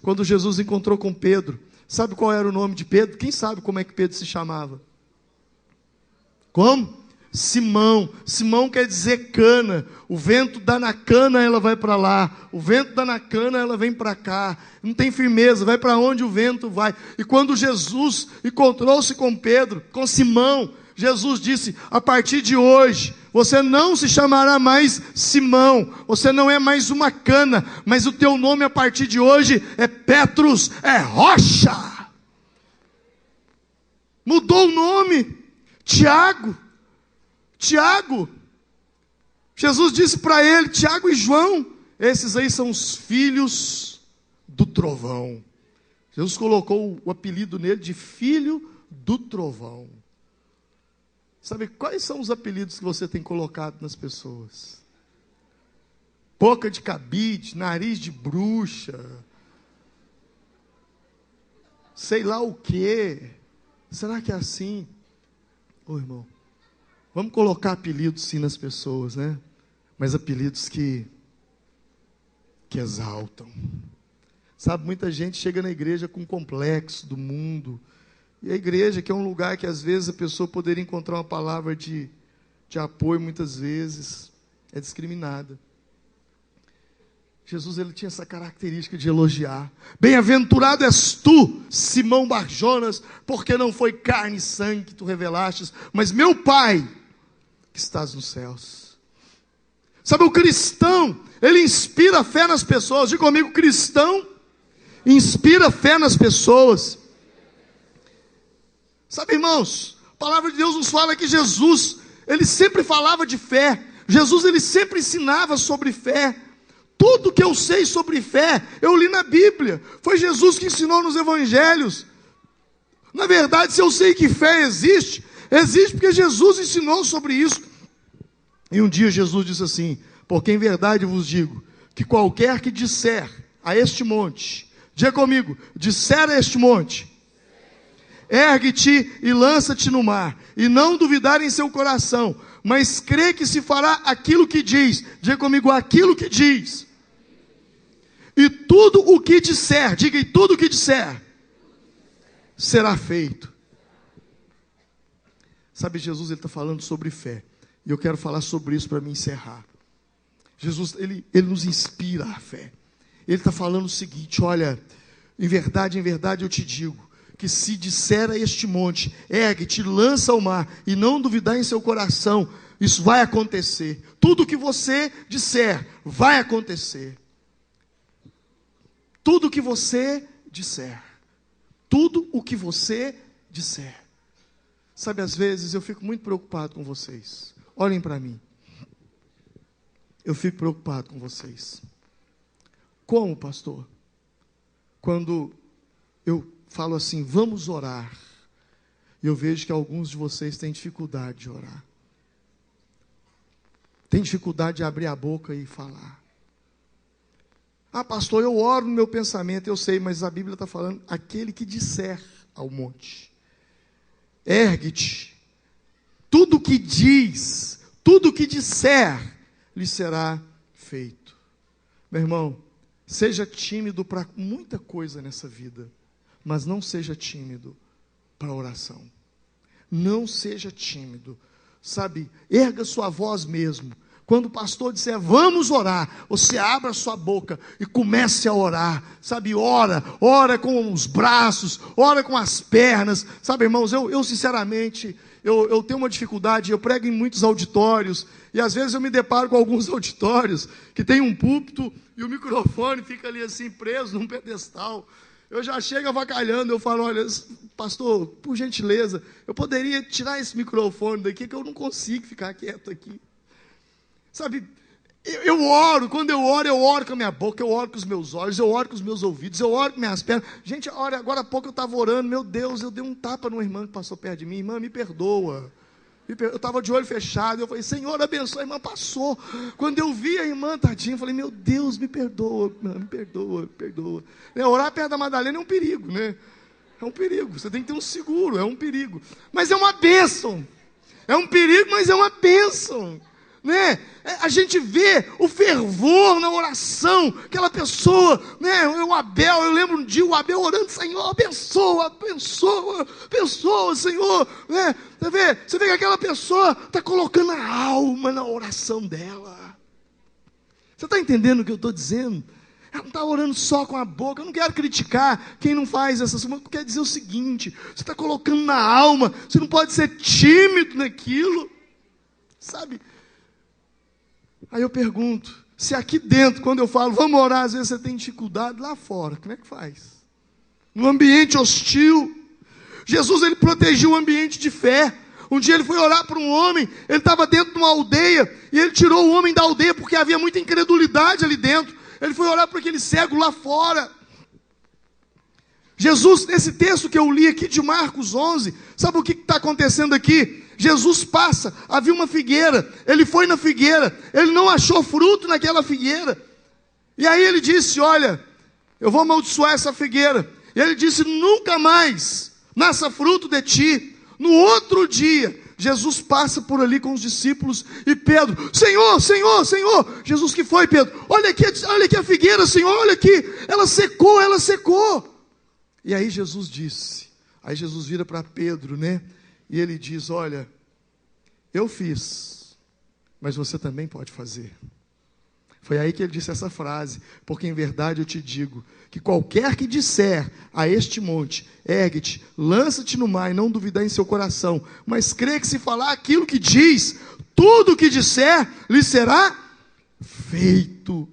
quando Jesus encontrou com Pedro, sabe qual era o nome de Pedro? Quem sabe como é que Pedro se chamava? Como? Simão. Simão quer dizer cana. O vento dá na cana, ela vai para lá. O vento dá na cana, ela vem para cá. Não tem firmeza, vai para onde o vento vai. E quando Jesus encontrou-se com Pedro, com Simão, Jesus disse: a partir de hoje, você não se chamará mais Simão, você não é mais uma cana, mas o teu nome a partir de hoje é Petrus, é rocha. Mudou o nome. Tiago. Jesus disse para ele, Tiago e João, esses aí são os filhos do trovão. Jesus colocou o apelido nele de filho do trovão. Sabe quais são os apelidos que você tem colocado nas pessoas? Boca de cabide, nariz de bruxa, sei lá o quê. Será que é assim? Ô irmão, vamos colocar apelidos sim nas pessoas, né? Mas apelidos que exaltam. Sabe, muita gente chega na igreja com complexo do mundo. E a igreja, que é um lugar que às vezes a pessoa poderia encontrar uma palavra de apoio, muitas vezes é discriminada. Jesus, ele tinha essa característica de elogiar. Bem-aventurado és tu, Simão Barjonas, porque não foi carne e sangue que tu revelastes, mas meu Pai que estás nos céus. Sabe, o cristão, ele inspira fé nas pessoas. Diga comigo, cristão inspira fé nas pessoas. Sabe, irmãos, a palavra de Deus nos fala que Jesus, ele sempre falava de fé. Jesus, ele sempre ensinava sobre fé. Tudo que eu sei sobre fé, eu li na Bíblia. Foi Jesus que ensinou nos evangelhos. Na verdade, se eu sei que fé existe porque Jesus ensinou sobre isso. E um dia Jesus disse assim: porque em verdade eu vos digo, que qualquer que disser a este monte, diga comigo, disser a este monte, ergue-te e lança-te no mar, e não duvidar em seu coração, mas crê que se fará aquilo que diz, diga comigo, aquilo que diz, e tudo o que disser, diga, e tudo o que disser, será feito. Sabe, Jesus, ele está falando sobre fé, e eu quero falar sobre isso para me encerrar. Jesus, ele nos inspira a fé. Ele está falando o seguinte: olha, em verdade eu te digo, que se disser a este monte, ergue-te, lança ao mar, e não duvidar em seu coração, isso vai acontecer. Tudo que você disser, vai acontecer. Tudo o que você disser. Tudo o que você disser. Sabe, às vezes eu fico muito preocupado com vocês. Olhem para mim. Eu fico preocupado com vocês. Como, pastor? Quando eu falo assim, vamos orar, e eu vejo que alguns de vocês têm dificuldade de orar. Tem dificuldade de abrir a boca e falar. Ah, pastor, eu oro no meu pensamento, eu sei, mas a Bíblia está falando, aquele que disser ao monte, ergue-te, tudo que diz, tudo que disser, lhe será feito. Meu irmão, seja tímido para muita coisa nessa vida, mas não seja tímido para a oração. Não seja tímido. Sabe, erga sua voz mesmo. Quando o pastor disser, vamos orar, você abra sua boca e comece a orar. Sabe, ora com os braços, ora com as pernas. Sabe, irmãos, eu sinceramente, eu tenho uma dificuldade, eu prego em muitos auditórios, e às vezes eu me deparo com alguns auditórios que tem um púlpito e o microfone fica ali assim preso num pedestal. Eu já chego avacalhando, eu falo, olha, pastor, por gentileza, eu poderia tirar esse microfone daqui, que eu não consigo ficar quieto aqui. Sabe, eu oro, quando eu oro com a minha boca, eu oro com os meus olhos, eu oro com os meus ouvidos, eu oro com minhas pernas. Gente, olha, agora há pouco eu estava orando, meu Deus, eu dei um tapa numa irmã que passou perto de mim. Irmã, me perdoa. Eu estava de olho fechado, eu falei, Senhor, abençoa, a irmã passou. Quando eu vi a irmã, tadinha, eu falei, meu Deus, me perdoa, me perdoa, me perdoa. Orar perto da Madalena é um perigo, né? É um perigo. Você tem que ter um seguro, é um perigo. Mas é uma bênção. É um perigo, mas é uma bênção. Né? A gente vê o fervor na oração, aquela pessoa, né? O Abel, eu lembro um dia o Abel orando, Senhor, abençoa, abençoa, abençoa, Senhor, né? Você vê que aquela pessoa está colocando a alma na oração dela. Você está entendendo o que eu estou dizendo? Ela não está orando só com a boca. Eu não quero criticar quem não faz essas coisas, mas quero dizer o seguinte: você está colocando na alma, você não pode ser tímido naquilo, sabe? Aí eu pergunto, se aqui dentro, quando eu falo, vamos orar, às vezes você tem dificuldade, lá fora, como é que faz? No ambiente hostil. Jesus, ele protegiu o ambiente de fé. Um dia ele foi orar para um homem, ele estava dentro de uma aldeia, e ele tirou o homem da aldeia, porque havia muita incredulidade ali dentro. Ele foi orar para aquele cego lá fora. Jesus, nesse texto que eu li aqui de Marcos 11, sabe o que está acontecendo aqui? Jesus passa, havia uma figueira, ele foi na figueira, ele não achou fruto naquela figueira, e aí ele disse, olha, eu vou amaldiçoar essa figueira, e ele disse, nunca mais nasça fruto de ti. No outro dia, Jesus passa por ali com os discípulos, e Pedro, Senhor, Senhor, Senhor, Jesus, que foi, Pedro? Olha aqui a figueira, Senhor, olha aqui, ela secou, ela secou. E aí Jesus disse, aí Jesus vira para Pedro, né? E ele diz, olha, eu fiz, mas você também pode fazer. Foi aí que ele disse essa frase, porque em verdade eu te digo, que qualquer que disser a este monte, ergue-te, lança-te no mar, e não duvidar em seu coração, mas crê que se falar aquilo que diz, tudo o que disser, lhe será feito.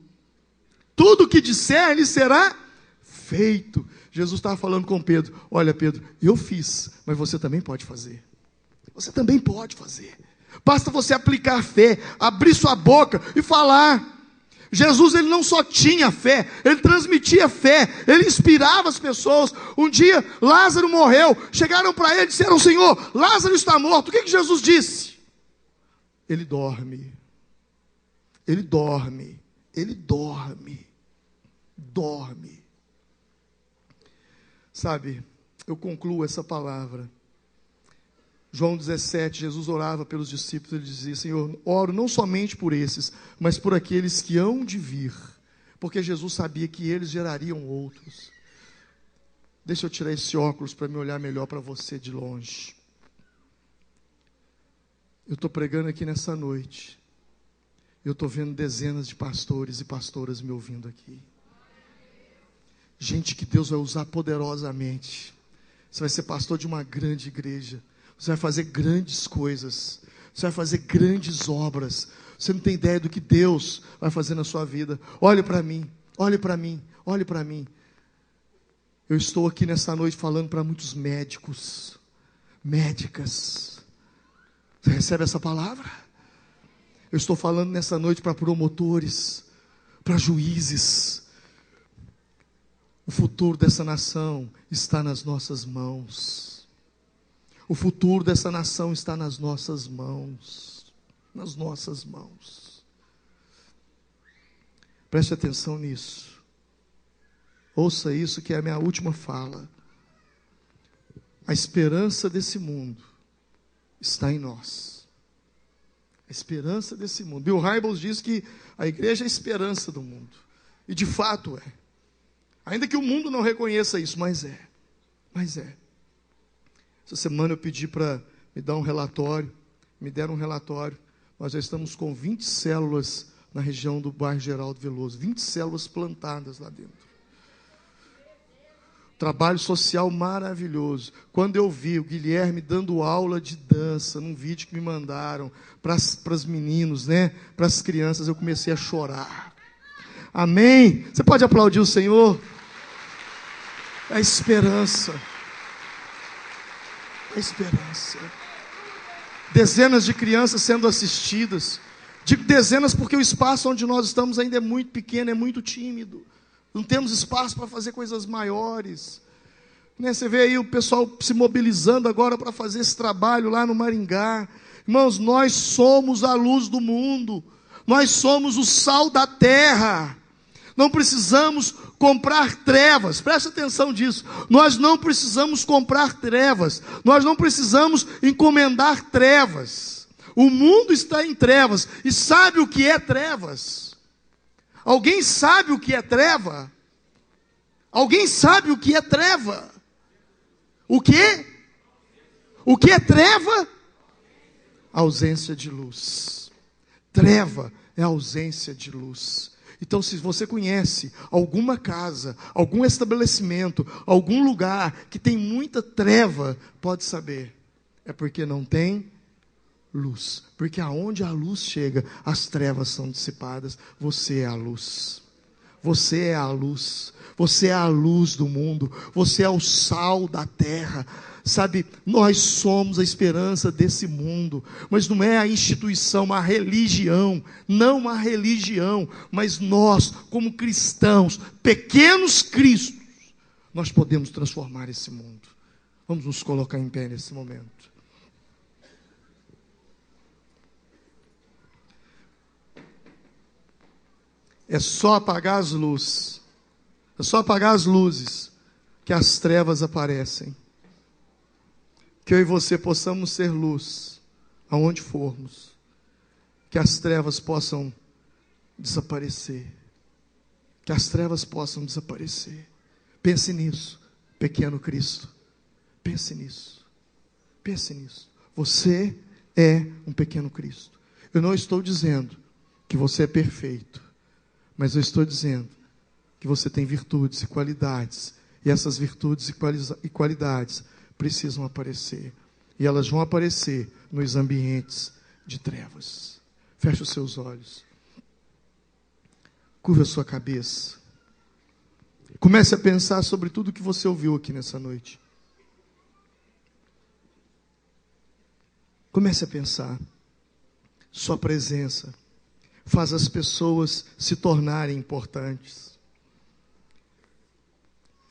Tudo o que disser, lhe será feito. Jesus estava falando com Pedro, olha Pedro, eu fiz, mas você também pode fazer. Você também pode fazer. Basta você aplicar fé, abrir sua boca e falar. Jesus, ele não só tinha fé, ele transmitia fé, ele inspirava as pessoas. Um dia, Lázaro morreu, chegaram para ele e disseram, Senhor, Lázaro está morto. O que Jesus disse? Ele dorme. Ele dorme. Ele dorme. Dorme. Sabe, eu concluo essa palavra. João 17, Jesus orava pelos discípulos, ele dizia, Senhor, oro não somente por esses, mas por aqueles que hão de vir, porque Jesus sabia que eles gerariam outros. Deixa eu tirar esse óculos para me olhar melhor para você de longe. Eu estou pregando aqui nessa noite, eu estou vendo dezenas de pastores e pastoras me ouvindo aqui. Gente que Deus vai usar poderosamente. Você vai ser pastor de uma grande igreja. Você vai fazer grandes coisas. Você vai fazer grandes obras. Você não tem ideia do que Deus vai fazer na sua vida. Olhe para mim. Olhe para mim. Olhe para mim. Eu estou aqui nessa noite falando para muitos médicos. Médicas. Você recebe essa palavra? Eu estou falando nessa noite para promotores. Para juízes. O futuro dessa nação está nas nossas mãos. O futuro dessa nação está nas nossas mãos. Nas nossas mãos. Preste atenção nisso. Ouça isso, que é a minha última fala. A esperança desse mundo está em nós. A esperança desse mundo. Bill Hybels diz que a igreja é a esperança do mundo. E de fato é. Ainda que o mundo não reconheça isso, mas é. Mas é. Essa semana eu pedi para me dar um relatório. Me deram um relatório. Nós já estamos com 20 células na região do bairro Geraldo Veloso. 20 células plantadas lá dentro. Trabalho social maravilhoso. Quando eu vi o Guilherme dando aula de dança, num vídeo que me mandaram, para os meninos, né? Para as crianças, eu comecei a chorar. Amém? Você pode aplaudir o Senhor? É a esperança. É a esperança. Dezenas de crianças sendo assistidas. Digo dezenas porque o espaço onde nós estamos ainda é muito pequeno, é muito tímido. Não temos espaço para fazer coisas maiores. Né? Você vê aí o pessoal se mobilizando agora para fazer esse trabalho lá no Maringá. Irmãos, nós somos a luz do mundo. Nós somos o sal da terra. Não precisamos comprar trevas, presta atenção disso, nós não precisamos comprar trevas, nós não precisamos encomendar trevas. O mundo está em trevas, e sabe o que é trevas? Alguém sabe o que é treva? Alguém sabe o que é treva? O quê? O que é treva? Ausência de luz. Treva é ausência de luz. Então, se você conhece alguma casa, algum estabelecimento, algum lugar que tem muita treva, pode saber, é porque não tem luz. Porque aonde a luz chega, as trevas são dissipadas. Você é a luz. Você é a luz. Você é a luz do mundo. Você é o sal da terra. Sabe, nós somos a esperança desse mundo, mas não é a instituição, a religião, não a religião, mas nós, como cristãos, pequenos cristos, nós podemos transformar esse mundo. Vamos nos colocar em pé nesse momento. É só apagar as luzes, é só apagar as luzes, que as trevas aparecem. Que eu e você possamos ser luz, aonde formos. Que as trevas possam desaparecer. Que as trevas possam desaparecer. Pense nisso, pequeno Cristo. Pense nisso. Pense nisso. Você é um pequeno Cristo. Eu não estou dizendo que você é perfeito, mas eu estou dizendo que você tem virtudes e qualidades. E essas virtudes e qualidades precisam aparecer, e elas vão aparecer nos ambientes de trevas. Feche os seus olhos, curva a sua cabeça, comece a pensar sobre tudo que você ouviu aqui nessa noite. Comece a pensar. Sua presença faz as pessoas se tornarem importantes.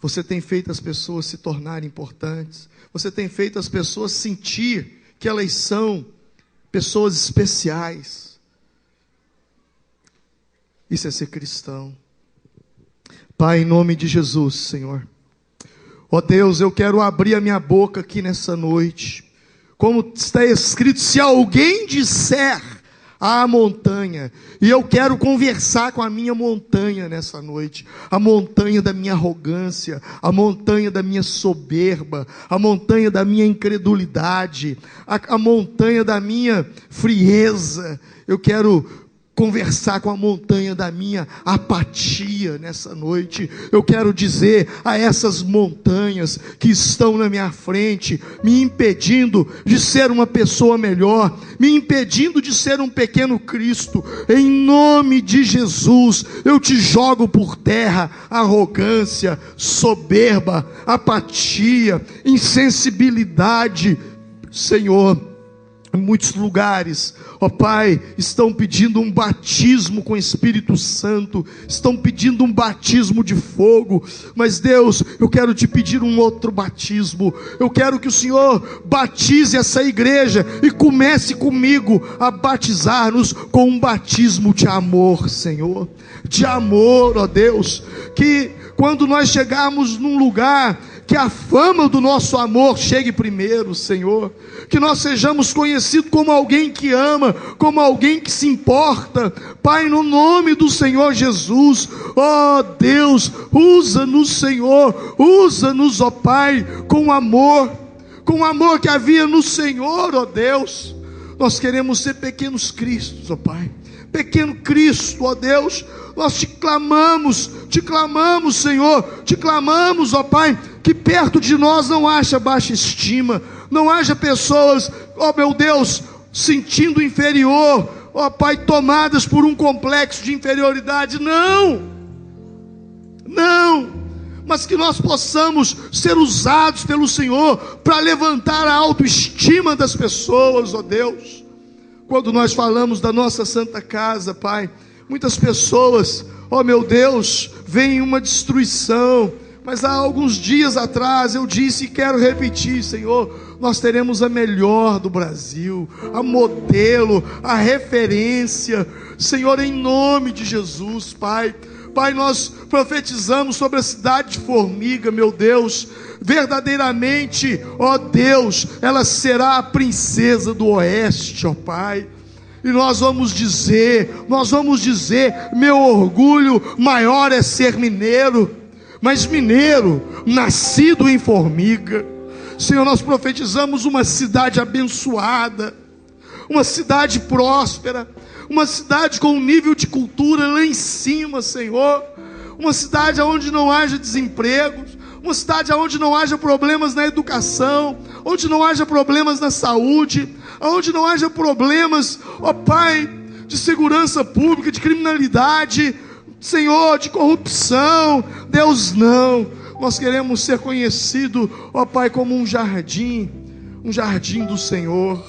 Você tem feito as pessoas se tornarem importantes. Você tem feito as pessoas sentir que elas são pessoas especiais. Isso é ser cristão. Pai, em nome de Jesus, Senhor. Ó Deus, eu quero abrir a minha boca aqui nessa noite. Como está escrito, se alguém disser à montanha, e eu quero conversar com a minha montanha nessa noite, a montanha da minha arrogância, a montanha da minha soberba, a montanha da minha incredulidade, a montanha da minha frieza. Eu quero conversar com a montanha da minha apatia nessa noite. Eu quero dizer a essas montanhas que estão na minha frente, me impedindo de ser uma pessoa melhor, me impedindo de ser um pequeno Cristo, em nome de Jesus, eu te jogo por terra arrogância, soberba, apatia, insensibilidade. Senhor, em muitos lugares, ó Pai, estão pedindo um batismo com o Espírito Santo, estão pedindo um batismo de fogo, mas Deus, eu quero te pedir um outro batismo. Eu quero que o Senhor batize essa igreja e comece comigo a batizar-nos com um batismo de amor, Senhor, de amor, ó Deus, que quando nós chegarmos num lugar, que a fama do nosso amor chegue primeiro, Senhor, que nós sejamos conhecidos como alguém que ama, como alguém que se importa, Pai, no nome do Senhor Jesus. Ó Deus, usa-nos, Senhor, usa-nos, ó Pai, com o amor que havia no Senhor, ó Deus. Nós queremos ser pequenos Cristos, ó Pai, pequeno Cristo, ó Deus. Nós te clamamos, Senhor, te clamamos, ó Pai, que perto de nós não haja baixa estima, não haja pessoas, ó meu Deus, sentindo inferior, ó Pai, tomadas por um complexo de inferioridade. Não, mas que nós possamos ser usados pelo Senhor para levantar a autoestima das pessoas, ó Deus. Quando nós falamos da nossa Santa Casa, Pai, muitas pessoas, ó meu Deus, veem uma destruição, mas há alguns dias atrás eu disse e quero repetir, Senhor, nós teremos a melhor do Brasil, a modelo, a referência, Senhor, em nome de Jesus, Pai. Pai, nós profetizamos sobre a cidade de Formiga, meu Deus. Verdadeiramente, ó Deus, ela será a princesa do oeste, ó Pai. E nós vamos dizer, meu orgulho maior é ser mineiro, mas mineiro, nascido em Formiga. Senhor, nós profetizamos uma cidade abençoada, uma cidade próspera, uma cidade com um nível de cultura lá em cima, Senhor. Uma cidade onde não haja desempregos, uma cidade onde não haja problemas na educação, onde não haja problemas na saúde, onde não haja problemas, ó Pai, de segurança pública, de criminalidade, Senhor, de corrupção. Deus, não. Nós queremos ser conhecidos, ó Pai, como um jardim do Senhor.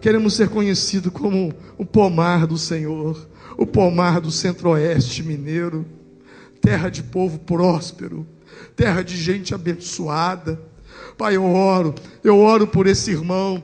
Queremos ser conhecidos como o pomar do Senhor, o pomar do centro-oeste mineiro, terra de povo próspero, terra de gente abençoada. Pai, eu oro por esse irmão,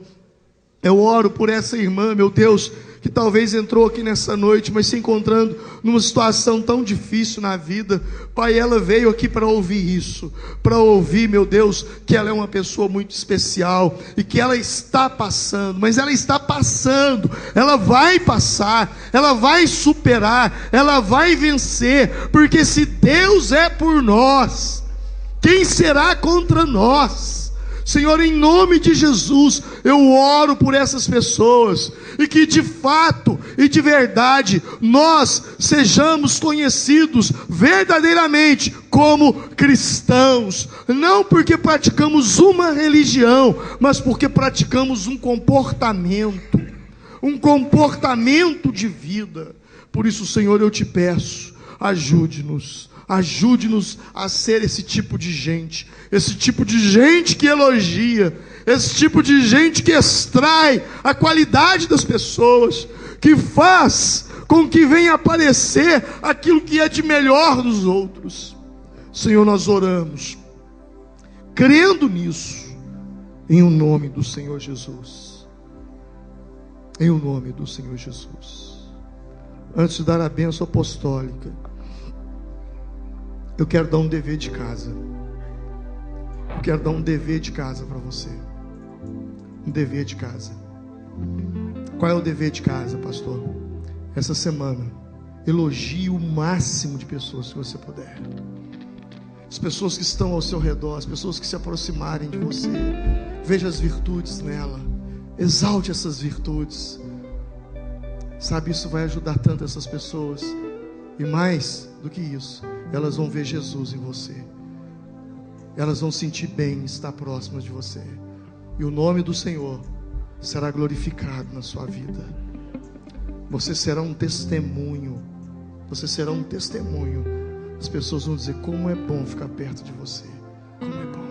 eu oro por essa irmã, meu Deus, que talvez entrou aqui nessa noite, mas se encontrando numa situação tão difícil na vida. Pai, ela veio aqui para ouvir isso, para ouvir, meu Deus, que ela é uma pessoa muito especial, e que ela está passando, mas ela está passando, ela vai passar, ela vai superar, ela vai vencer, porque se Deus é por nós, quem será contra nós? Senhor, em nome de Jesus, eu oro por essas pessoas, e que de fato e de verdade, nós sejamos conhecidos verdadeiramente como cristãos, não porque praticamos uma religião, mas porque praticamos um comportamento de vida. Por isso, Senhor, eu te peço, ajude-nos a ser esse tipo de gente que elogia, esse tipo de gente que extrai a qualidade das pessoas, que faz com que venha aparecer aquilo que é de melhor dos outros. Senhor, nós oramos, crendo nisso, em o nome do Senhor Jesus. Em o nome do Senhor Jesus. Antes de dar a bênção apostólica, eu quero dar um dever de casa. Eu quero dar um dever de casa para você. Um dever de casa. Qual é o dever de casa, pastor? Essa semana, elogie o máximo de pessoas que você puder. As pessoas que estão ao seu redor, as pessoas que se aproximarem de você. Veja as virtudes nela. Exalte essas virtudes. Sabe, isso vai ajudar tanto essas pessoas. E mais do que isso, elas vão ver Jesus em você. Elas vão sentir bem estar próximas de você. E o nome do Senhor será glorificado na sua vida. Você será um testemunho. Você será um testemunho. As pessoas vão dizer: como é bom ficar perto de você. Como é bom.